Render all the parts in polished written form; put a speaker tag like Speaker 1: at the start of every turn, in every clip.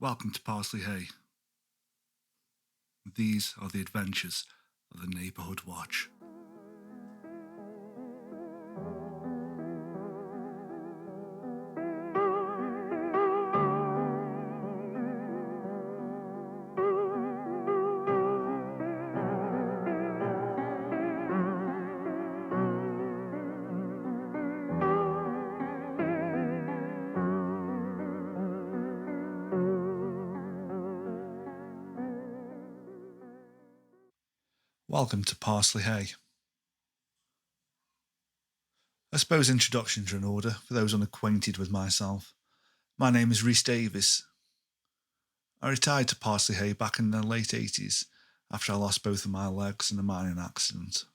Speaker 1: Welcome to Parsley Hay. These are the adventures of the Neighbourhood Watch. Welcome to Parsley Hay. I suppose introductions are in order for those unacquainted with myself. My name is Rhys Davis. I retired to Parsley Hay back in the late 80s after I lost both of my legs in a mining accident.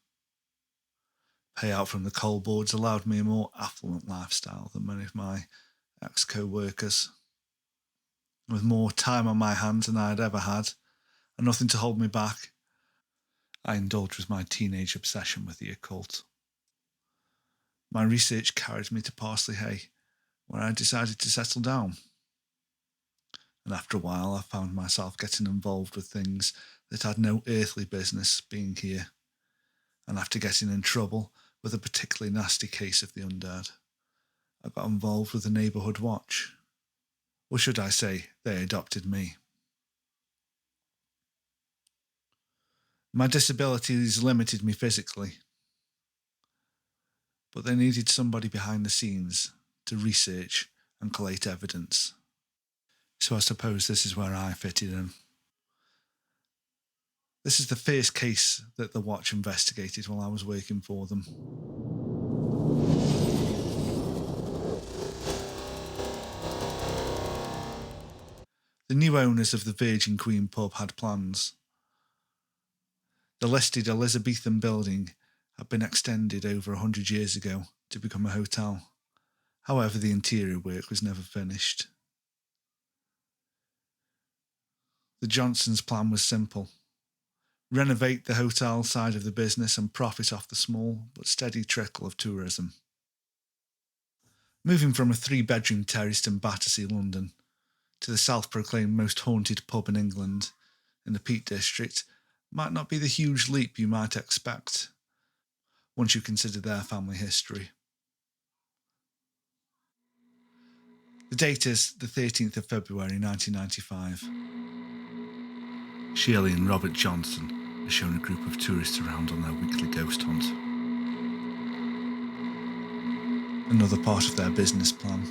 Speaker 1: Payout from the coal boards allowed me a more affluent lifestyle than many of my ex-co-workers. With more time on my hands than I had ever had, and nothing to hold me back, I indulged with my teenage obsession with the occult. My research carried me to Parsley Hay, where I decided to settle down. And after a while, I found myself getting involved with things that had no earthly business being here. And after getting in trouble with a particularly nasty case of the undead, I got involved with the Neighbourhood Watch. Or should I say, they adopted me. My disabilities limited me physically, but they needed somebody behind the scenes to research and collate evidence. So I suppose this is where I fitted in. This is the first case that the Watch investigated while I was working for them. The new owners of the Virgin Queen pub had plans. The listed Elizabethan building had been extended over 100 years ago to become a hotel. However, the interior work was never finished. The Johnsons' plan was simple. Renovate the hotel side of the business and profit off the small but steady trickle of tourism. Moving from a 3-bedroom terraced in Battersea, London, to the self-proclaimed most haunted pub in England, in the Peak District, might not be the huge leap you might expect, once you consider their family history. The date is the 13th of February 1995. Shirley and Robert Johnson are showing a group of tourists around on their weekly ghost hunt. Another part of their business plan.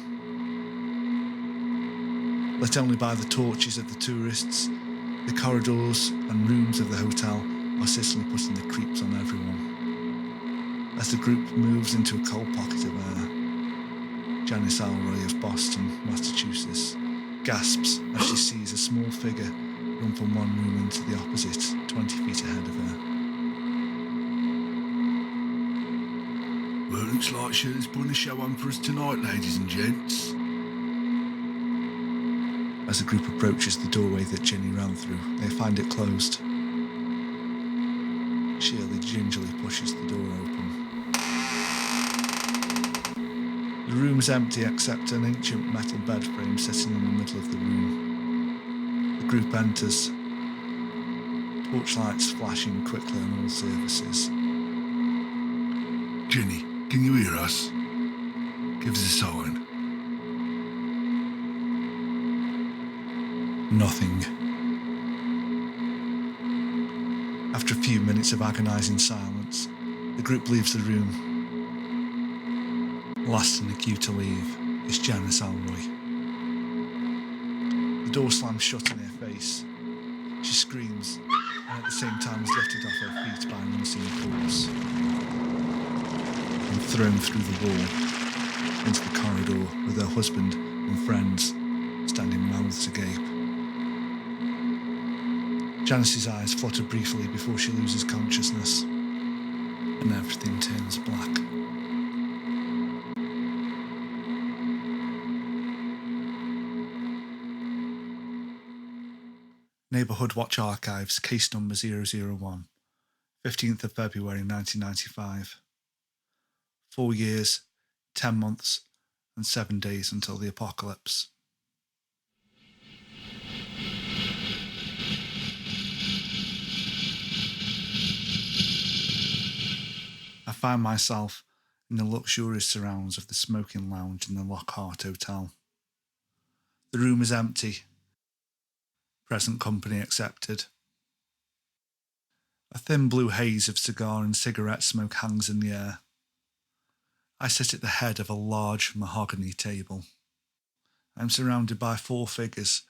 Speaker 1: Lit only by the torches of the tourists, the corridors and rooms of the hotel are certainly putting the creeps on everyone. As the group moves into a cold pocket of air, Janice Alroy of Boston, Massachusetts, gasps as she sees a small figure run from one room into the opposite, 20 feet ahead of her.
Speaker 2: Well, looks like Shirley's putting a show on for us tonight, ladies and gents.
Speaker 1: As the group approaches the doorway that Ginny ran through, they find it closed. Shirley gingerly pushes the door open. The room's empty except an ancient metal bed frame sitting in the middle of the room. The group enters, torchlights flashing quickly on all surfaces.
Speaker 2: Ginny, can you hear us? Give us a sign.
Speaker 1: Nothing. After a few minutes of agonising silence, the group leaves the room. Last in the queue to leave is Janice Alroy. The door slams shut in her face. She screams, and at the same time is lifted off her feet by an unseen force and thrown through the wall into the corridor with her husband and friends standing mouths agape. Janice's eyes flutter briefly before she loses consciousness, and everything turns black. Neighbourhood Watch Archives, case number 001, 15th of February 1995. 4 years, 10 months, and 7 days until the apocalypse. find myself in the luxurious surrounds of the smoking lounge in the Lockhart Hotel. The room is empty, present company accepted. A thin blue haze of cigar and cigarette smoke hangs in the air. I sit at the head of a large mahogany table. I am surrounded by 4 figures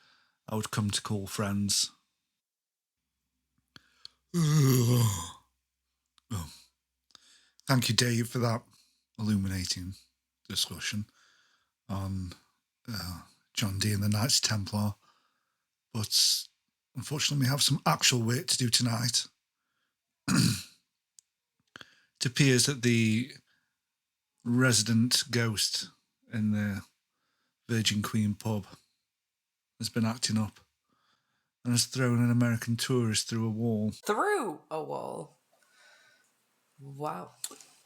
Speaker 1: I would come to call friends. Oh. Thank you, Dave, for that illuminating discussion on John Dee and the Knights Templar. But unfortunately, we have some actual work to do tonight. It appears that the resident ghost in the Virgin Queen pub has been acting up and has thrown an American tourist through a wall.
Speaker 3: Through a wall? Wow.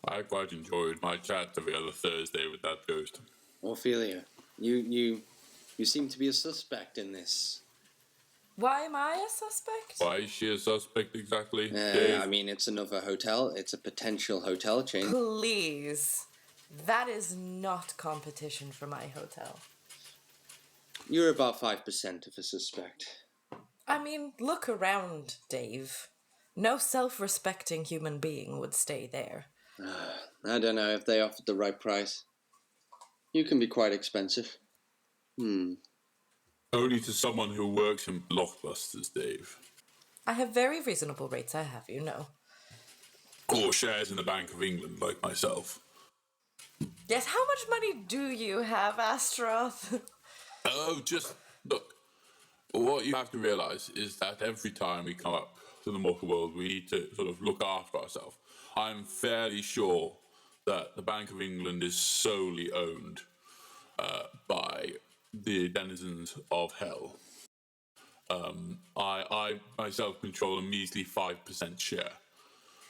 Speaker 4: I quite enjoyed my chat every other Thursday with that ghost.
Speaker 5: Ophelia, you seem to be a suspect in this.
Speaker 3: Why am I a suspect?
Speaker 4: Why is she a suspect exactly?
Speaker 5: I mean, it's another hotel. It's a potential hotel chain.
Speaker 3: Please. That is not competition for my hotel.
Speaker 5: You're about 5% of a suspect.
Speaker 3: I mean, look around, Dave. No self-respecting human being would stay there.
Speaker 5: I don't know if they offered the right price. You can be quite expensive.
Speaker 4: Only to someone who works in blockbusters, Dave.
Speaker 3: I have very reasonable rates, I have you know.
Speaker 4: Or shares in the Bank of England, like myself.
Speaker 3: Yes, how much money do you have, Astaroth?
Speaker 4: Oh, just look. What you have to realise is that every time we come up to the mortal world, we need to sort of look after ourselves. I'm fairly sure that the Bank of England is solely owned by the denizens of hell. I myself control a measly 5% share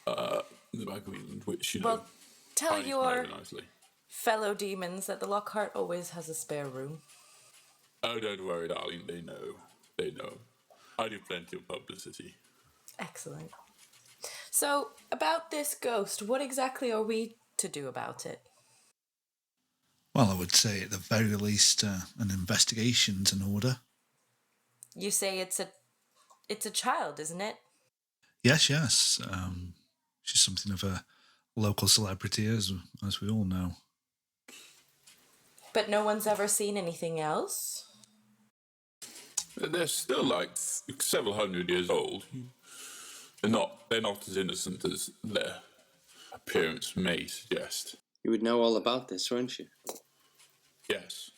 Speaker 4: in the Bank of England, which, you know,
Speaker 3: Well, tell
Speaker 4: I
Speaker 3: your
Speaker 4: know nicely.
Speaker 3: fellow demons that the Lockhart always has a spare room.
Speaker 4: Oh, don't worry, darling. They know. They know. I do plenty of publicity.
Speaker 3: Excellent. So, about this ghost, what exactly are we to do about it?
Speaker 1: Well, I would say at the very least an investigation's in order.
Speaker 3: You say it's a child, isn't it?
Speaker 1: Yes. She's something of a local celebrity, as we all know.
Speaker 3: But no one's ever seen anything else?
Speaker 4: They're still like several hundred years old. They're not as innocent as their appearance may suggest.
Speaker 5: You would know all about this, wouldn't you?
Speaker 4: Yes.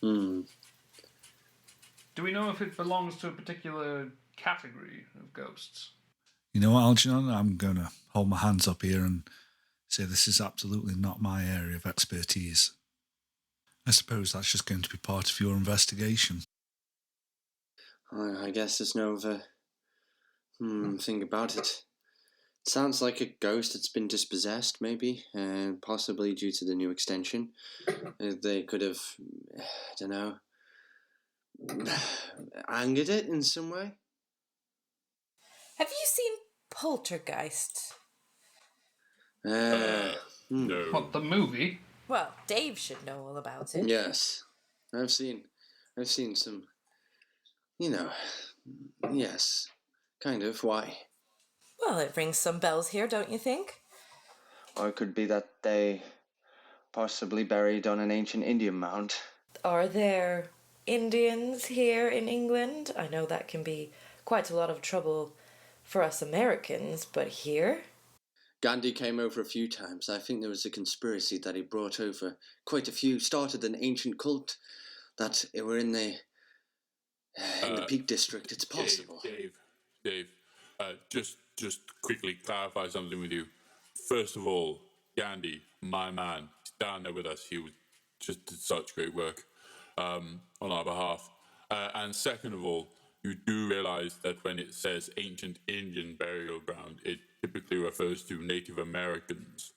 Speaker 6: Do we know if it belongs to a particular category of ghosts?
Speaker 1: You know what, Algernon? I'm going to hold my hands up here and say this is absolutely not my area of expertise. I suppose that's just going to be part of your investigation.
Speaker 5: I guess there's no other thing about it. It sounds like a ghost that's been dispossessed, maybe, possibly due to the new extension. They could have, I don't know, angered it in some way.
Speaker 3: Have you seen Poltergeist?
Speaker 4: No.
Speaker 6: What, the movie?
Speaker 3: Well, Dave should know all about it.
Speaker 5: Yes, I've seen some. You know, yes, kind of. Why?
Speaker 3: Well, it rings some bells here, don't you think?
Speaker 5: Or it could be that they possibly buried on an ancient Indian mound.
Speaker 3: Are there Indians here in England? I know that can be quite a lot of trouble for us Americans, but here?
Speaker 5: Gandhi came over a few times. I think there was a conspiracy that he brought over quite a few, started an ancient cult that were in the Peak District. It's possible.
Speaker 4: Dave, just quickly clarify something with you. First of all, Gandhi, my man, he's down there with us. He just did such great work on our behalf. And second of all, you do realise that when it says ancient Indian burial ground, it typically refers to Native Americans.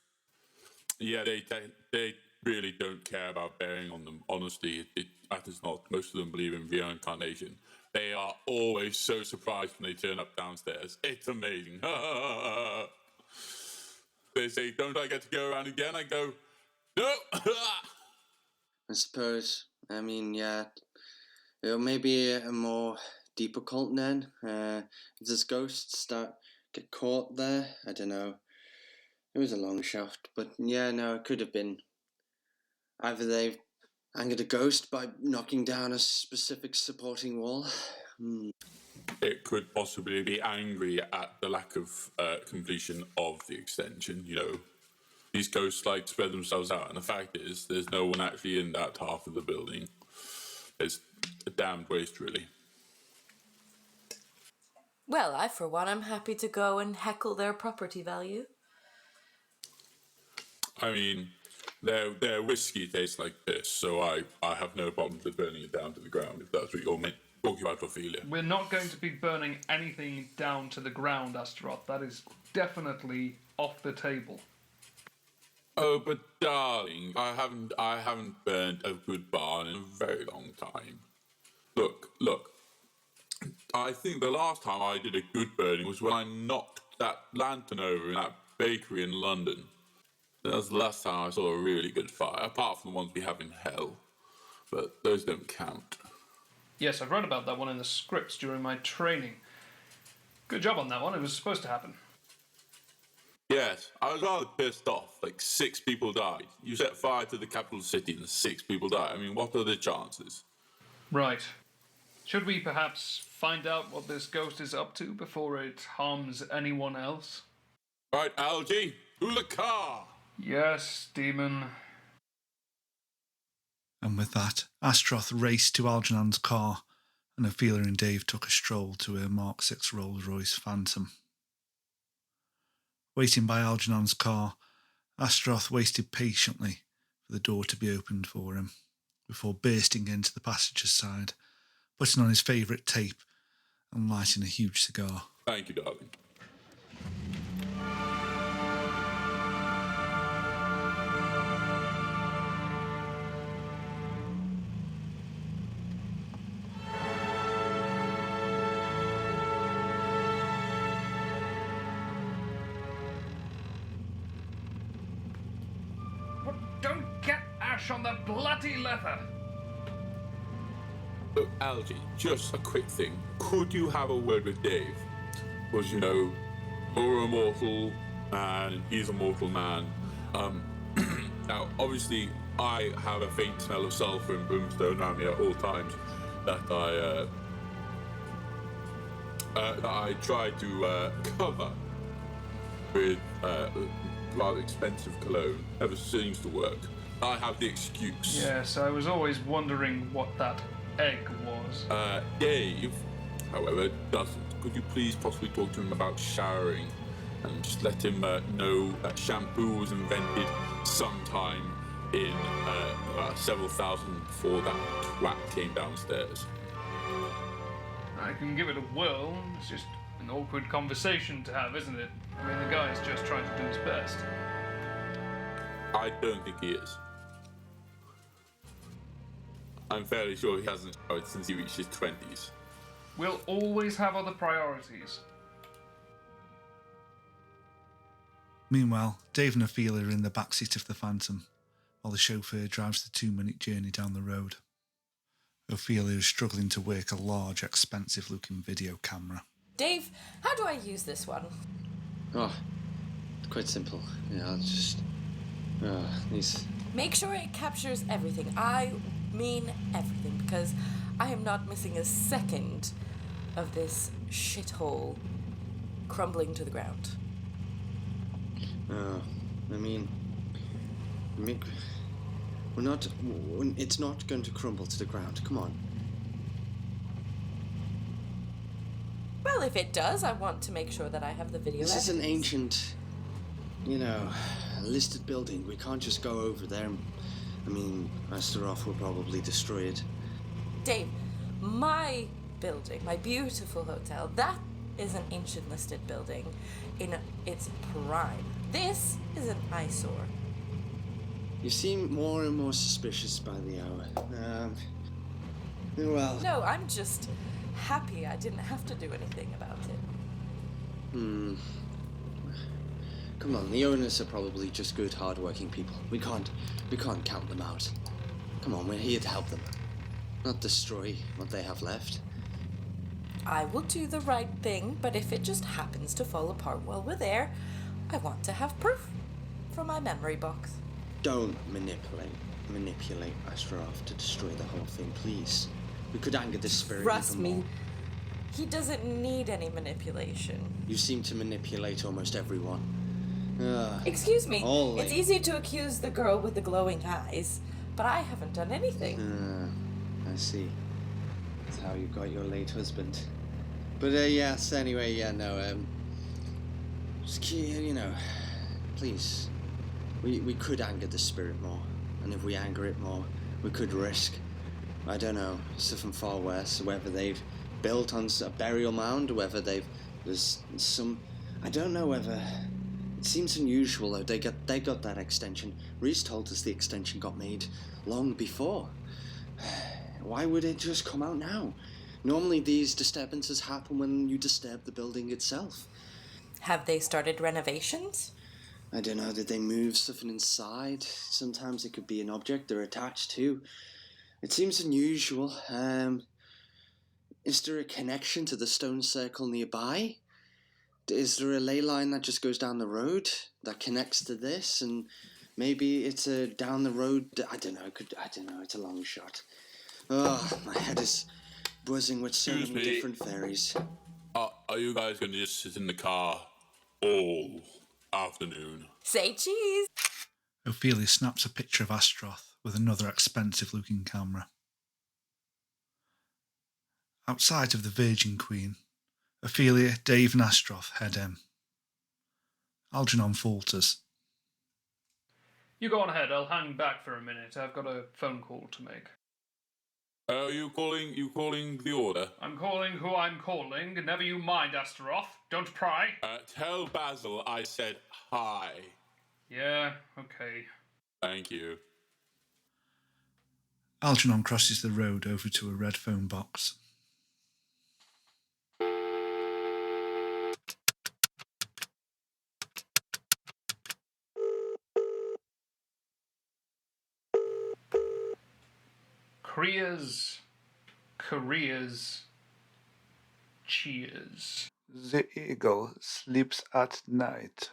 Speaker 4: Yeah, they really don't care about burying on them. Honestly, that is not. Most of them believe in reincarnation. They are always so surprised when they turn up downstairs. It's amazing. They say, don't I get to go around again? I go, no.
Speaker 5: I suppose. I mean, yeah. Maybe a more deeper cult then. If this ghost get caught there, I don't know. It was a long shot, but yeah, no, it could have been. Either they've angered a ghost by knocking down a specific supporting wall.
Speaker 4: It could possibly be angry at the lack of completion of the extension, you know. These ghosts like to spread themselves out, and the fact is, there's no one actually in that half of the building. It's a damned waste, really.
Speaker 3: Well, I, for one, am happy to go and heckle their property value.
Speaker 4: I mean, their whiskey tastes like piss, so I have no problem with burning it down to the ground, if that's what you're talking about, Ophelia.
Speaker 6: We're not going to be burning anything down to the ground, Astaroth. That is definitely off the table.
Speaker 4: Oh, but darling, I haven't burned a good barn in a very long time. Look. I think the last time I did a good burning was when I knocked that lantern over in that bakery in London. That was the last time I saw a really good fire, apart from the ones we have in hell. But those don't count.
Speaker 6: Yes, I've read about that one in the scripts during my training. Good job on that one. It was supposed to happen.
Speaker 4: Yes, I was rather pissed off. Like, 6 people died. You set fire to the capital city and 6 people died. I mean, what are the chances?
Speaker 6: Right. Should we perhaps find out what this ghost is up to before it harms anyone else?
Speaker 4: Right, Algie, to the car!
Speaker 6: Yes, demon.
Speaker 1: And with that, Astaroth raced to Algernon's car, and Ophelia and Dave took a stroll to her Mark 6 Rolls-Royce Phantom. Waiting by Algernon's car, Astaroth waited patiently for the door to be opened for him, before bursting into the passenger's side, putting on his favourite tape and lighting a huge cigar.
Speaker 4: Thank you, darling.
Speaker 6: Don't get ash on the bloody leather!
Speaker 4: Look, Algie, just a quick thing. Could you have a word with Dave? Because, you know, you're immortal, and he's a mortal man. Now, obviously, I have a faint smell of sulphur and brimstone around me at all times that I try to cover with rather expensive cologne. Never seems to work. I have the excuse.
Speaker 6: Yes, I was always wondering what that egg was.
Speaker 4: Dave, however, doesn't. Could you please possibly talk to him about showering and just let him know that shampoo was invented sometime in several thousand before that twat came downstairs?
Speaker 6: I can give it a whirl. It's just an awkward conversation to have, isn't it? I mean, the guy's just trying to do his best.
Speaker 4: I don't think he is. I'm fairly sure he hasn't showered since he reached his 20s.
Speaker 6: We'll always have other priorities.
Speaker 1: Meanwhile, Dave and Ophelia are in the backseat of the Phantom, while the chauffeur drives the 2-minute journey down the road. Ophelia is struggling to work a large, expensive-looking video camera.
Speaker 3: Dave, how do I use this one?
Speaker 5: Oh, it's quite simple. Yeah, I'll just... these...
Speaker 3: Make sure it captures everything. I mean everything, because I am not missing a second of this shithole crumbling to the ground.
Speaker 5: I mean, we're not... It's not going to crumble to the ground. Come on.
Speaker 3: Well, if it does, I want to make sure that I have the video
Speaker 5: This is an
Speaker 3: evidence.
Speaker 5: ancient, listed building. We can't just go over there. I mean, Astaroth will probably destroy it.
Speaker 3: Dave, my building, my beautiful hotel, that is an ancient listed building in its prime. This is an eyesore.
Speaker 5: You seem more and more suspicious by the hour. Well...
Speaker 3: No, I'm just happy I didn't have to do anything about it.
Speaker 5: Come on, the owners are probably just good, hard-working people. We can't count them out. Come on, we're here to help them, not destroy what they have left.
Speaker 3: I will do the right thing, but if it just happens to fall apart while we're there, I want to have proof from my memory box.
Speaker 5: Don't manipulate Astaroth to destroy the whole thing, please. We could anger the spirit
Speaker 3: Trust
Speaker 5: even
Speaker 3: me,
Speaker 5: more.
Speaker 3: he doesn't need any manipulation.
Speaker 5: You seem to manipulate almost everyone.
Speaker 3: Excuse me,
Speaker 5: Ollie.
Speaker 3: it's easy to accuse the girl with the glowing eyes, but I haven't done anything.
Speaker 5: I see. That's how you got your late husband. But yes, anyway, just please. We could anger the spirit more, and if we anger it more, we could risk, I don't know, something far worse, whether they've built on a burial mound, or whether there's some, I don't know whether, it seems unusual though, they got that extension. Reese told us the extension got made long before. Why would it just come out now? Normally these disturbances happen when you disturb the building itself.
Speaker 3: Have they started renovations?
Speaker 5: I don't know, did they move something inside? Sometimes it could be an object they're attached to. It seems unusual. Is there a connection to the stone circle nearby? Is there a ley line that just goes down the road that connects to this? And maybe it's a down the road. I don't know. It's a long shot. Oh, my head is buzzing with so
Speaker 4: Excuse
Speaker 5: many
Speaker 4: me.
Speaker 5: different theories.
Speaker 4: Are you guys going to just sit in the car all afternoon?
Speaker 3: Say cheese!
Speaker 1: Ophelia snaps a picture of Astaroth with another expensive-looking camera. Outside of the Virgin Queen, Ophelia, Dave and Astaroth head in. Algernon falters.
Speaker 6: You go on ahead, I'll hang back for a minute. I've got a phone call to make.
Speaker 4: You calling the order?
Speaker 6: I'm calling who I'm calling. Never you mind, Astaroth. Don't pry.
Speaker 4: Tell Basil I said hi.
Speaker 6: Yeah, okay.
Speaker 4: Thank you.
Speaker 1: Algernon crosses the road over to a red phone box.
Speaker 6: Careers, cheers.
Speaker 1: The eagle sleeps at night.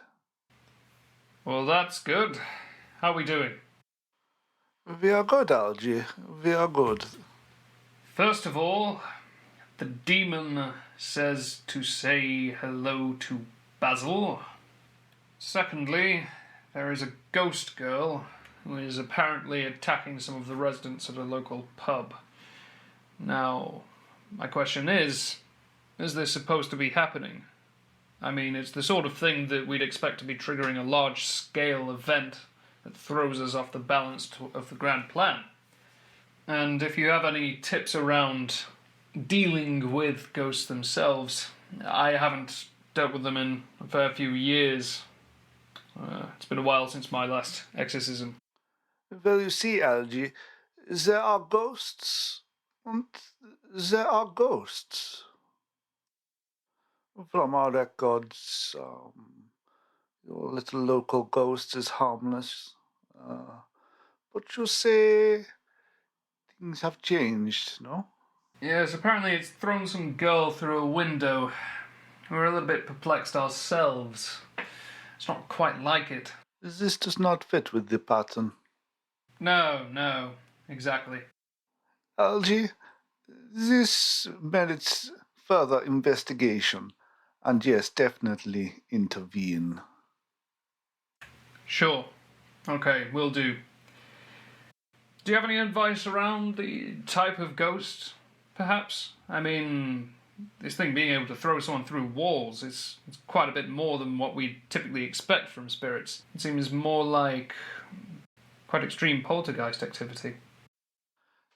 Speaker 6: Well, that's good. How we doing?
Speaker 1: We are good, Algie. We are good.
Speaker 6: First of all, the demon says to say hello to Basil. Secondly, there is a ghost girl who is apparently attacking some of the residents at a local pub. Now, my question is this supposed to be happening? I mean, it's the sort of thing that we'd expect to be triggering a large-scale event that throws us off the balance of the grand plan. And if you have any tips around dealing with ghosts themselves, I haven't dealt with them in a fair few years. It's been a while since my last exorcism.
Speaker 1: Well, you see, Algie, there are ghosts, and there are ghosts. From our records, your little local ghost is harmless. But you say things have changed, no?
Speaker 6: Yes, apparently it's thrown some girl through a window. We're a little bit perplexed ourselves. It's not quite like it.
Speaker 1: This does not fit with the pattern.
Speaker 6: No, exactly.
Speaker 1: Algie, this merits further investigation. And yes, definitely intervene.
Speaker 6: Sure. Okay, will do. Do you have any advice around the type of ghost, perhaps? I mean, this thing being able to throw someone through walls is quite a bit more than what we typically expect from spirits. It seems more like quite extreme poltergeist activity.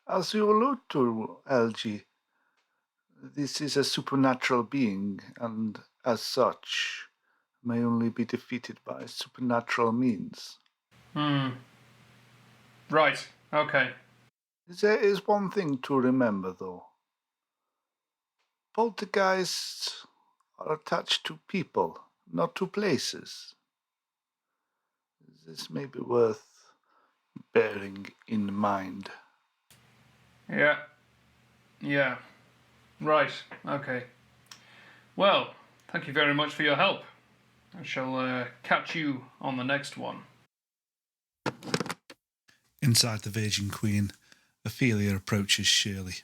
Speaker 1: As you allude to, Algie, this is a supernatural being, and as such, may only be defeated by supernatural means.
Speaker 6: Right, okay.
Speaker 1: There is one thing to remember, though. Poltergeists are attached to people, not to places. this may be worth bearing in mind.
Speaker 6: Yeah. Right, okay. Well, thank you very much for your help. I shall catch you on the next one.
Speaker 1: Inside the Virgin Queen, Ophelia approaches Shirley.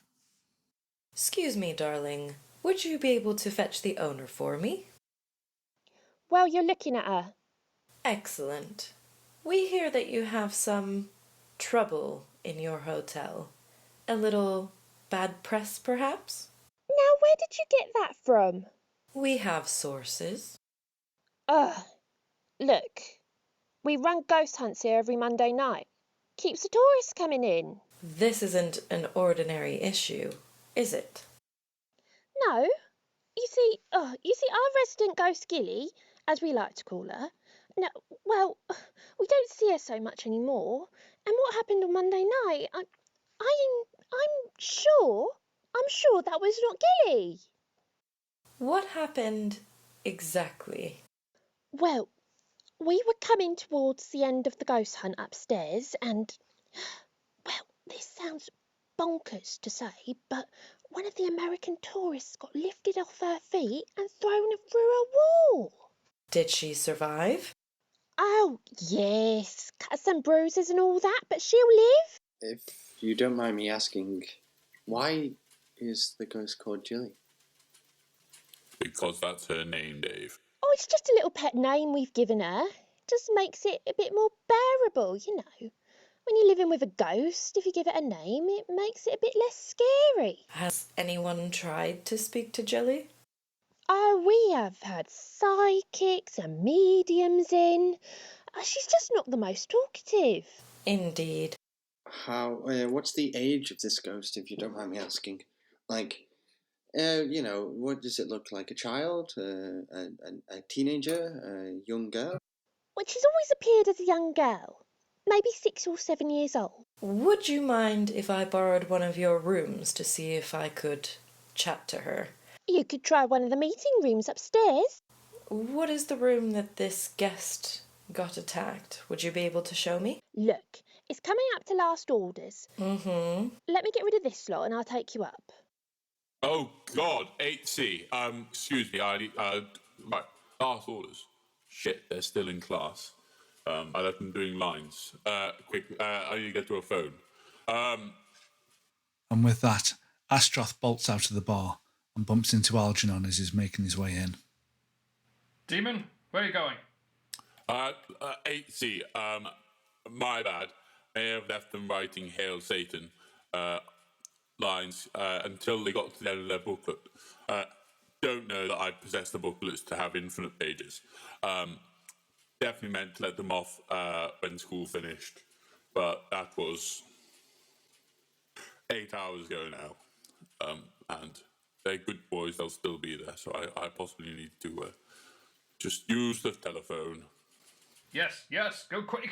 Speaker 3: Excuse me, darling. Would you be able to fetch the owner for me?
Speaker 7: Well, you're looking at her.
Speaker 3: Excellent. We hear that you have some trouble in your hotel. A little bad press, perhaps?
Speaker 7: Now, where did you get that from?
Speaker 3: We have sources.
Speaker 7: Ugh. Look, we run ghost hunts here every Monday night. Keeps the tourists coming in.
Speaker 3: This isn't an ordinary issue, is it?
Speaker 7: No. You see, our resident ghost Gilly, as we like to call her. No, well, we don't see her so much anymore. And what happened on Monday night? I'm sure that was not Gilly.
Speaker 3: What happened exactly?
Speaker 7: Well, we were coming towards the end of the ghost hunt upstairs, and well, this sounds bonkers to say, but one of the American tourists got lifted off her feet and thrown through a wall.
Speaker 3: Did she survive?
Speaker 7: Oh, yes, cuts and bruises and all that, but she'll live.
Speaker 5: If you don't mind me asking, why is the ghost called Jilly?
Speaker 4: Because that's her name, Dave.
Speaker 7: Oh, it's just a little pet name we've given her. Just makes it a bit more bearable, you know. When you're living with a ghost, if you give it a name, it makes it a bit less scary.
Speaker 3: Has anyone tried to speak to Jelly?
Speaker 7: Oh, we have had psychics and mediums in. She's just not the most talkative.
Speaker 3: Indeed.
Speaker 5: What's the age of this ghost, if you don't mind me asking? Like, what does it look like? A child? A teenager? A young girl?
Speaker 7: Well, she's always appeared as a young girl. Maybe 6 or 7 years old.
Speaker 3: Would you mind if I borrowed one of your rooms to see if I could chat to her?
Speaker 7: You could try one of the meeting rooms upstairs.
Speaker 3: What is the room that this guest got attacked? Would you be able to show me?
Speaker 7: Look, it's coming up to last orders.
Speaker 3: Mm-hmm.
Speaker 7: Let me get rid of this slot and I'll take you up.
Speaker 4: Oh God, 8C. Excuse me. Right. Last orders. Shit, they're still in class. I left them doing lines. Quick. I need to get to a phone.
Speaker 1: And with that, Astaroth bolts out of the bar and bumps into Algernon as he's making his way in.
Speaker 6: Demon, where are you going?
Speaker 4: 8C. My bad. I have left them writing "Hail Satan" lines until they got to the end of their booklet. Don't know that I possess the booklets to have infinite pages. Definitely meant to let them off when school finished, but that was 8 hours ago now. And they're good boys; they'll still be there. So I possibly need to just use the telephone.
Speaker 6: Yes, go quick.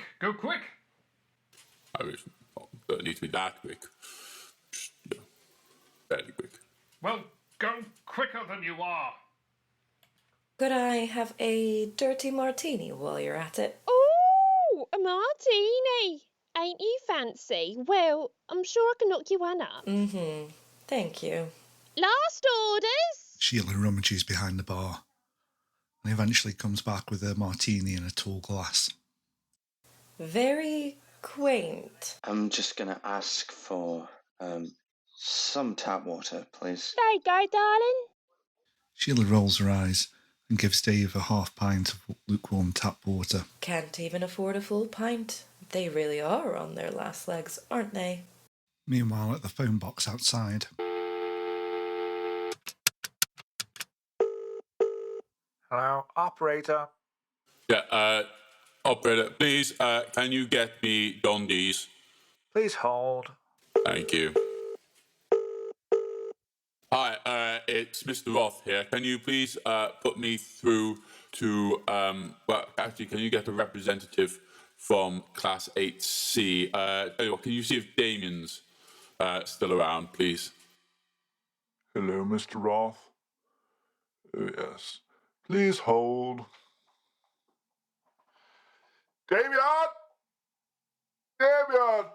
Speaker 4: I wish don't need to be that quick. Just, fairly quick.
Speaker 6: Well, go quicker than you are.
Speaker 3: Could I have a dirty martini while you're at it?
Speaker 7: Oh, a martini. Ain't you fancy? Well, I'm sure I can knock you one up.
Speaker 3: Mm-hmm. Thank you.
Speaker 7: Last orders.
Speaker 1: Sheila rummages behind the bar and eventually comes back with a martini in a tall glass.
Speaker 3: Very quaint.
Speaker 5: I'm just gonna ask for some tap water, please.
Speaker 7: There you go, darling.
Speaker 1: Sheila rolls her eyes and gives Dave a half pint of lukewarm tap water.
Speaker 3: Can't even afford a full pint. They really are on their last legs, aren't they?
Speaker 1: Meanwhile, at the phone box outside.
Speaker 8: Hello, operator.
Speaker 4: Yeah, operator, please, can you get me Don D's?
Speaker 8: Please hold.
Speaker 4: Thank you. Hi, it's Mr. Roth here. Can you please put me through to, well, actually, can you get a representative from Class 8C? Tell you what, can you see if Damien's still around, please?
Speaker 2: Hello, Mr. Roth. Oh, yes. Please hold. Damien! Damien!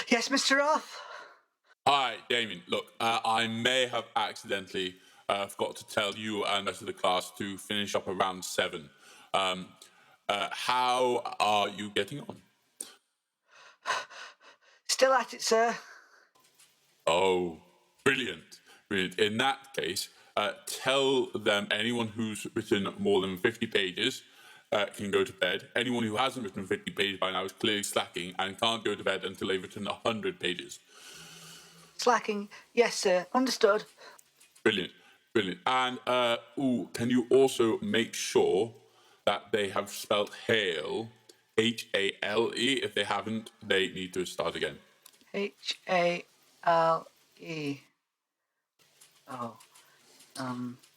Speaker 9: Yes, Mr. Roth?
Speaker 4: Hi, Damien. Look, I may have accidentally forgot to tell you and the rest of the class to finish up around 7. How are you getting on?
Speaker 9: Still at it, sir.
Speaker 4: Oh, brilliant. Brilliant. In that case, tell them anyone who's written more than 50 pages can go to bed. Anyone who hasn't written 50 pages by now is clearly slacking and can't go to bed until they've written 100 pages.
Speaker 9: Slacking. Yes, sir. Understood.
Speaker 4: Brilliant. Brilliant. And can you also make sure that they have spelled Hale, Hale? If they haven't, they need to start again.
Speaker 9: Hale. Oh.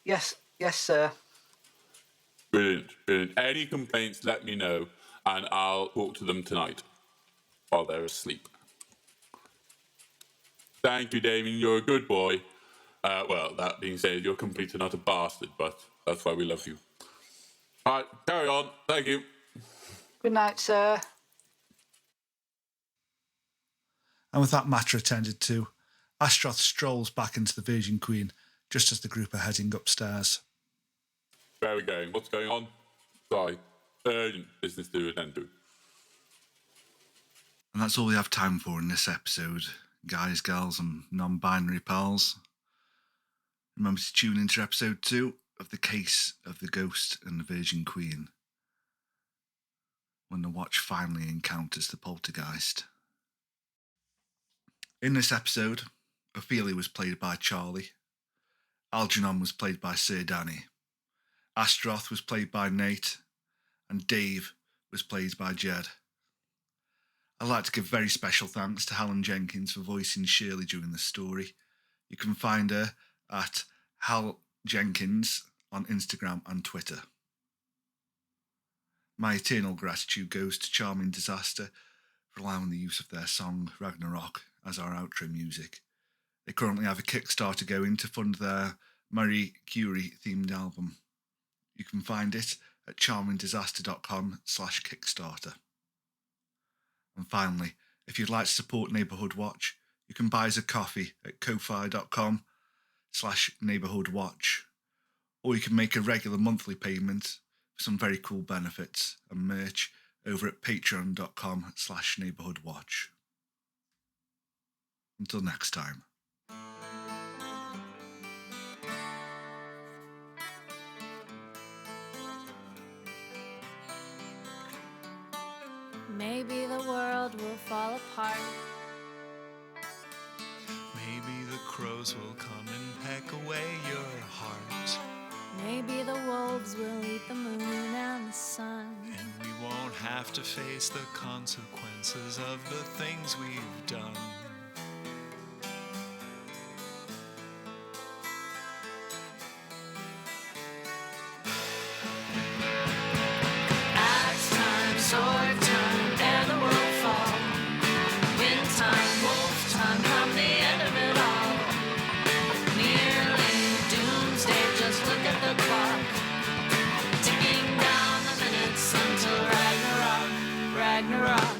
Speaker 9: Yes, sir.
Speaker 4: Brilliant. Brilliant. Any complaints, let me know, and I'll talk to them tonight while they're asleep. Thank you, Damien. You're a good boy. Well, that being said, you're completely not a bastard, but that's why we love you. All right, carry on. Thank you.
Speaker 9: Good night, sir.
Speaker 1: And with that matter attended to, Astaroth strolls back into the Virgin Queen just as the group are heading upstairs.
Speaker 4: Where are we going? What's going on? Sorry. Urgent business to attend to.
Speaker 1: And that's all we have time for in this episode, guys, gals, and non-binary pals. Remember to tune into episode 2 of The Case of the Ghost and the Virgin Queen, when the watch finally encounters the poltergeist. In this episode, Ophelia was played by Charlie, Algernon was played by Sir Danny, Astaroth was played by Nate, and Dave was played by Jed. I'd like to give very special thanks to Helen Jenkins for voicing Shirley during the story. You can find her at Hal Jenkins on Instagram and Twitter. My eternal gratitude goes to Charming Disaster for allowing the use of their song Ragnarok as our outro music. They currently have a Kickstarter going to fund their Marie Curie themed album. You can find it at charmingdisaster.com/Kickstarter. And finally, if you'd like to support Neighbourhood Watch, you can buy us a coffee at ko-fi.com/neighbourhoodwatch, or you can make a regular monthly payment for some very cool benefits and merch over at patreon.com/neighbourhoodwatch. Until next time.
Speaker 10: Maybe the world will fall apart.
Speaker 11: Maybe the crows will come and peck away your heart.
Speaker 10: Maybe the wolves will eat the moon and the sun.
Speaker 11: And we won't have to face the consequences of the things we've done.
Speaker 10: Axe time, sword time, ere the world fall. Wind time, wolf time, come the end of it all. Nearly doomsday, just look at the clock. Ticking down the minutes until Ragnarok, Ragnarok.